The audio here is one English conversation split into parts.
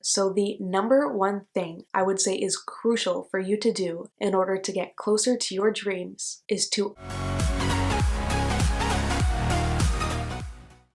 So the number one thing I would say is crucial for you to do in order to get closer to your dreams is to...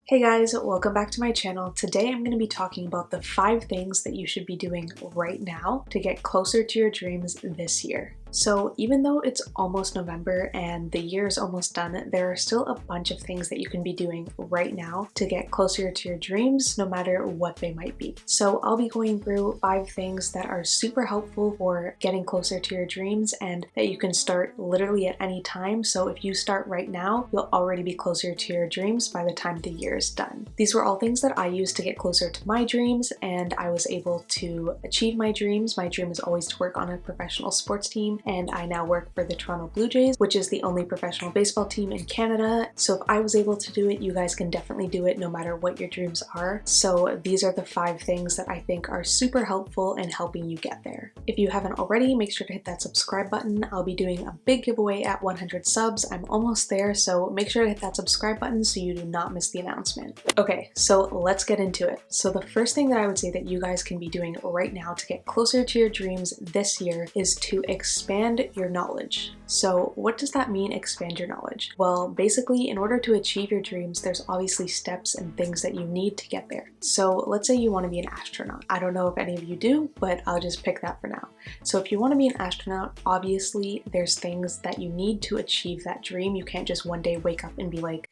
Hey guys, welcome back to my channel. Today I'm going to be talking about the 5 things that you should be doing right now to get closer to your dreams this year. So even though it's almost November and the year is almost done, there are still a bunch of things that you can be doing right now to get closer to your dreams, no matter what they might be. So I'll be going through 5 things that are super helpful for getting closer to your dreams and that you can start literally at any time. So if you start right now, you'll already be closer to your dreams by the time the year is done. These were all things that I used to get closer to my dreams, and I was able to achieve my dreams. My dream is always to work on a professional sports team, and I now work for the Toronto Blue Jays, which is the only professional baseball team in Canada. So if I was able to do it, you guys can definitely do it no matter what your dreams are. So these are the 5 things that I think are super helpful in helping you get there. If you haven't already, make sure to hit that subscribe button. I'll be doing a big giveaway at 100 subs. I'm almost there, so make sure to hit that subscribe button so you do not miss the announcement. Okay, so let's get into it. So the first thing that I would say that you guys can be doing right now to get closer to your dreams this year is to expand your knowledge. So what does that mean, expand your knowledge? Well, basically, in order to achieve your dreams, there's obviously steps and things that you need to get there. So let's say you want to be an astronaut. I don't know if any of you do, but I'll just pick that for now. So if you want to be an astronaut, obviously there's things that you need to achieve that dream. You can't just one day wake up and be like,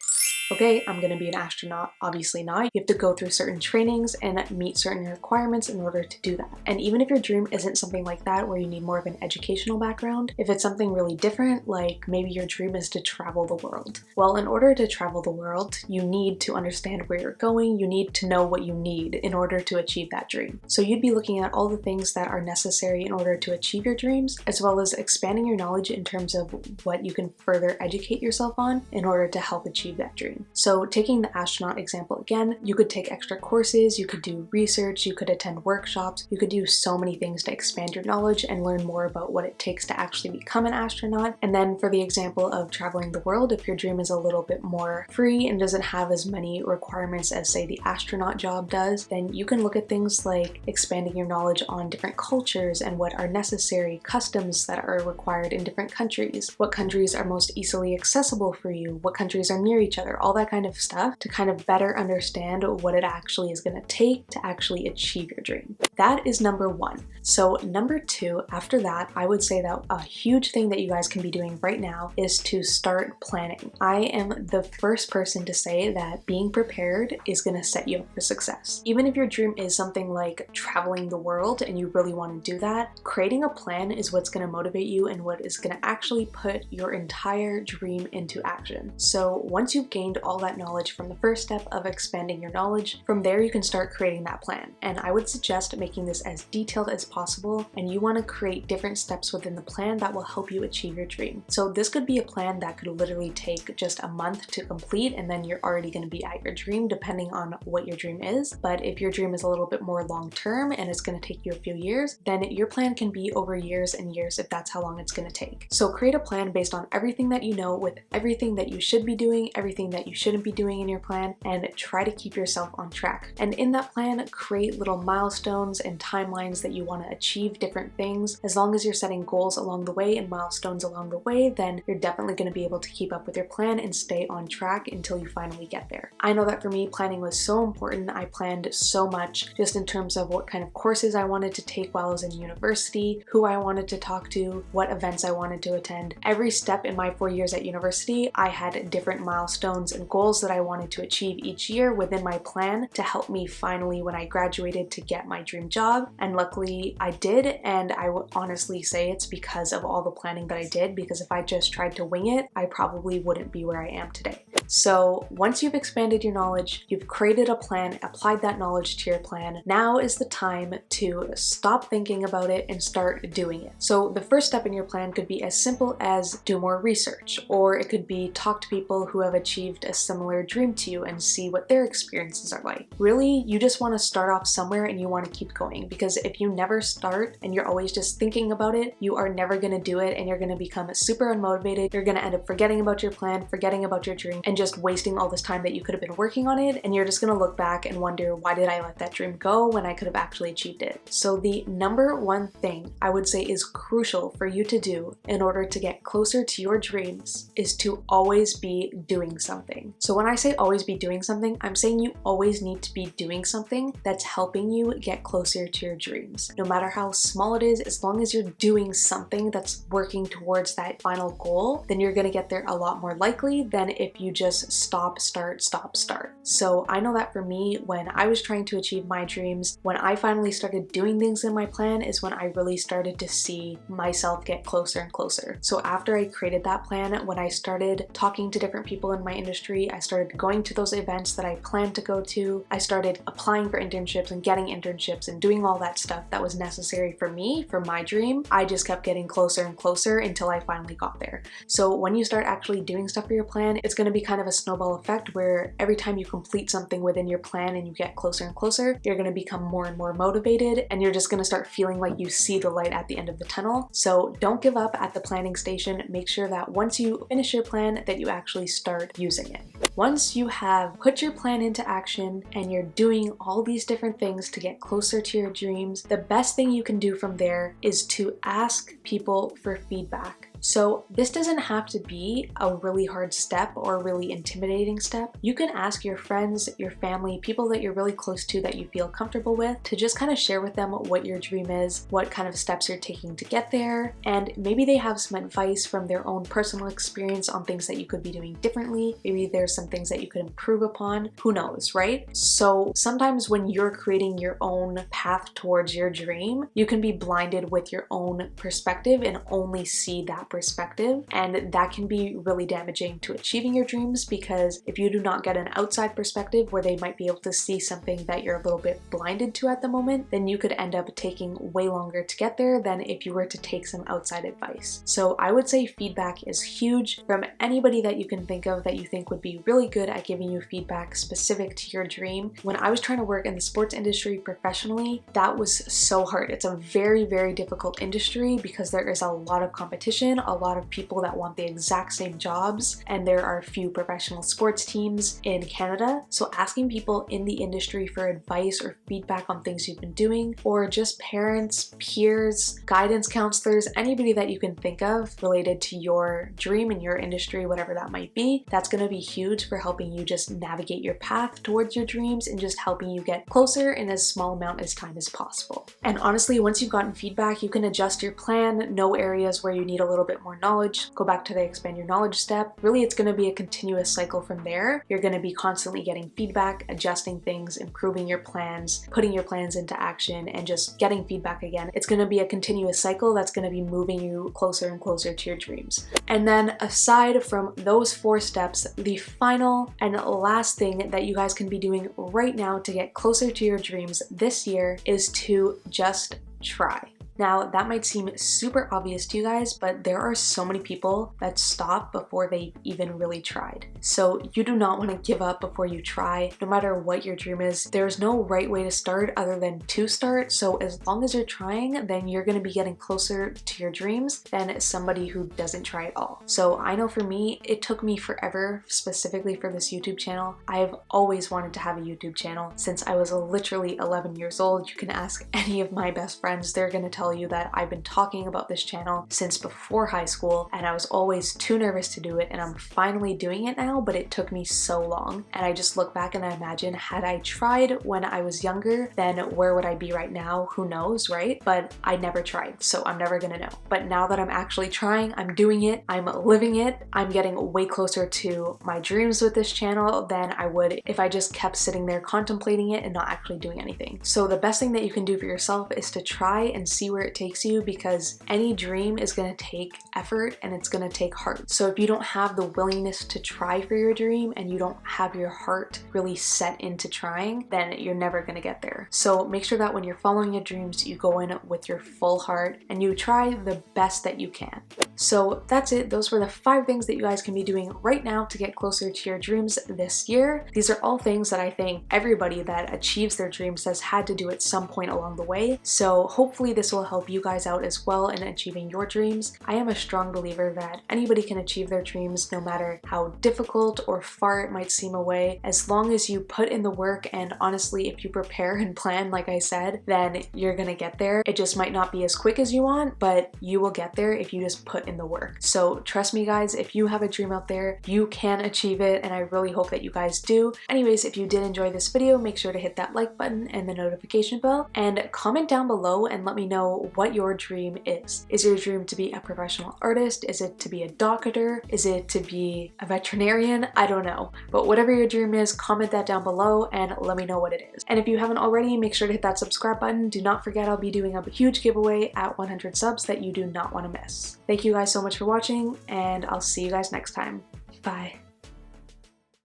okay, I'm gonna be an astronaut. Obviously not. You have to go through certain trainings and meet certain requirements in order to do that. And even if your dream isn't something like that, where you need more of an educational background, if it's something really different, like maybe your dream is to travel the world. Well, in order to travel the world, you need to understand where you're going. You need to know what you need in order to achieve that dream. So you'd be looking at all the things that are necessary in order to achieve your dreams, as well as expanding your knowledge in terms of what you can further educate yourself on in order to help achieve that dream. So taking the astronaut example again, you could take extra courses, you could do research, you could attend workshops, you could do so many things to expand your knowledge and learn more about what it takes to actually become an astronaut. And then for the example of traveling the world, if your dream is a little bit more free and doesn't have as many requirements as, say, the astronaut job does, then you can look at things like expanding your knowledge on different cultures and what are necessary, customs that are required in different countries, what countries are most easily accessible for you, what countries are near each other, all that kind of stuff to kind of better understand what it actually is going to take to actually achieve your dream. That is number 1. So number 2, after that, I would say that a huge thing that you guys can be doing right now is to start planning. I am the first person to say that being prepared is going to set you up for success. Even if your dream is something like traveling the world and you really want to do that, creating a plan is what's going to motivate you and what is going to actually put your entire dream into action. So once you've gained all that knowledge from the first step of expanding your knowledge, from there you can start creating that plan. And I would suggest making this as detailed as possible, and you want to create different steps within the plan that will help you achieve your dream. So this could be a plan that could literally take just a month to complete, and then you're already going to be at your dream depending on what your dream is. But if your dream is a little bit more long term and it's going to take you a few years, then your plan can be over years and years if that's how long it's going to take. So create a plan based on everything that you know, with everything that you should be doing, everything that you shouldn't be doing in your plan, and try to keep yourself on track. And in that plan, create little milestones and timelines that you want to achieve different things. As long as you're setting goals along the way and milestones along the way, then you're definitely going to be able to keep up with your plan and stay on track until you finally get there. I know that for me, planning was so important. I planned so much just in terms of what kind of courses I wanted to take while I was in university, who I wanted to talk to, what events I wanted to attend. Every step in my 4 years at university, I had different milestones and goals that I wanted to achieve each year within my plan to help me finally, when I graduated, to get my dream job. And luckily I did, and I would honestly say it's because of all the planning that I did, because if I just tried to wing it, I probably wouldn't be where I am today. So once you've expanded your knowledge, you've created a plan, applied that knowledge to your plan, now is the time to stop thinking about it and start doing it. So the first step in your plan could be as simple as do more research, or it could be talk to people who have achieved a similar dream to you and see what their experiences are like. Really, you just want to start off somewhere and you want to keep going, because if you never start and you're always just thinking about it, you are never going to do it, and you're going to become super unmotivated. You're going to end up forgetting about your plan, forgetting about your dream, and and just wasting all this time that you could have been working on it, and you're just gonna look back and wonder, why did I let that dream go when I could have actually achieved it? So the number one thing I would say is crucial for you to do in order to get closer to your dreams is to always be doing something. So when I say always be doing something, I'm saying you always need to be doing something that's helping you get closer to your dreams. No matter how small it is, as long as you're doing something that's working towards that final goal, then you're gonna get there a lot more likely than if you just stop, start, stop, start. So I know that for me, when I was trying to achieve my dreams, when I finally started doing things in my plan is when I really started to see myself get closer and closer. So after I created that plan, when I started talking to different people in my industry, I started going to those events that I planned to go to, I started applying for internships and getting internships and doing all that stuff that was necessary for me, for my dream. I just kept getting closer and closer until I finally got there. So when you start actually doing stuff for your plan, it's going to be kind of a snowball effect where every time you complete something within your plan and you get closer and closer, you're going to become more and more motivated, and you're just going to start feeling like you see the light at the end of the tunnel. So don't give up at the planning station. Make sure that once you finish your plan that you actually start using it. Once you have put your plan into action and you're doing all these different things to get closer to your dreams, the best thing you can do from there is to ask people for feedback. So this doesn't have to be a really hard step or a really intimidating step. You can ask your friends, your family, people that you're really close to that you feel comfortable with, to just kind of share with them what your dream is, what kind of steps you're taking to get there, and maybe they have some advice from their own personal experience on things that you could be doing differently. Maybe there's some things that you could improve upon. Who knows, right? So sometimes when you're creating your own path towards your dream, you can be blinded with your own perspective and only see that perspective, and that can be really damaging to achieving your dreams, because if you do not get an outside perspective where they might be able to see something that you're a little bit blinded to at the moment, then you could end up taking way longer to get there than if you were to take some outside advice. So I would say feedback is huge from anybody that you can think of that you think would be really good at giving you feedback specific to your dream. When I was trying to work in the sports industry professionally, that was so hard. It's a very, very difficult industry because there is a lot of competition, a lot of people that want the exact same jobs, and there are few professional sports teams in Canada. So asking people in the industry for advice or feedback on things you've been doing, or just parents, peers, guidance counselors, anybody that you can think of related to your dream in your industry, whatever that might be, that's going to be huge for helping you just navigate your path towards your dreams and just helping you get closer in as small amount as time as possible. And honestly, once you've gotten feedback, you can adjust your plan, know areas where you need a little bit more knowledge, go back to the expand your knowledge step. Really, it's going to be a continuous cycle from there. You're going to be constantly getting feedback, adjusting things, improving your plans, putting your plans into action, and just getting feedback again. It's going to be a continuous cycle that's going to be moving you closer and closer to your dreams. And then aside from those 4 steps, the final and last thing that you guys can be doing right now to get closer to your dreams this year is to just try. Now, that might seem super obvious to you guys, but there are so many people that stop before they even really tried. So you do not want to give up before you try. No matter what your dream is, there's no right way to start other than to start. So as long as you're trying, then you're going to be getting closer to your dreams than somebody who doesn't try at all. So I know for me, it took me forever, specifically for this YouTube channel. I've always wanted to have a YouTube channel since I was literally 11 years old. You can ask any of my best friends, they're going to tell you that I've been talking about this channel since before high school, and I was always too nervous to do it, and I'm finally doing it now, but it took me so long. And I just look back and I imagine, had I tried when I was younger, then where would I be right now? Who knows, right? But I never tried, so I'm never gonna know. But now that I'm actually trying, I'm doing it, I'm living it, I'm getting way closer to my dreams with this channel than I would if I just kept sitting there contemplating it and not actually doing anything. So the best thing that you can do for yourself is to try and see where it takes you, because any dream is going to take effort and it's going to take heart. So if you don't have the willingness to try for your dream and you don't have your heart really set into trying, then you're never going to get there. So make sure that when you're following your dreams, you go in with your full heart and you try the best that you can. So that's it. Those were the 5 things that you guys can be doing right now to get closer to your dreams this year. These are all things that I think everybody that achieves their dreams has had to do at some point along the way. So hopefully this will help you guys out as well in achieving your dreams. I am a strong believer that anybody can achieve their dreams no matter how difficult or far it might seem away, as long as you put in the work. And honestly, if you prepare and plan, like I said, then you're gonna get there. It just might not be as quick as you want, but you will get there if you just put in the work. So trust me guys, if you have a dream out there, you can achieve it, and I really hope that you guys do. Anyways, if you did enjoy this video, make sure to hit that like button and the notification bell, and comment down below and let me know what your dream is. Is your dream to be a professional artist? Is it to be a doctor? Is it to be a veterinarian? I don't know. But whatever your dream is, comment that down below and let me know what it is. And if you haven't already, make sure to hit that subscribe button. Do not forget I'll be doing a huge giveaway at 100 subs that you do not want to miss. Thank you guys so much for watching, and I'll see you guys next time. Bye.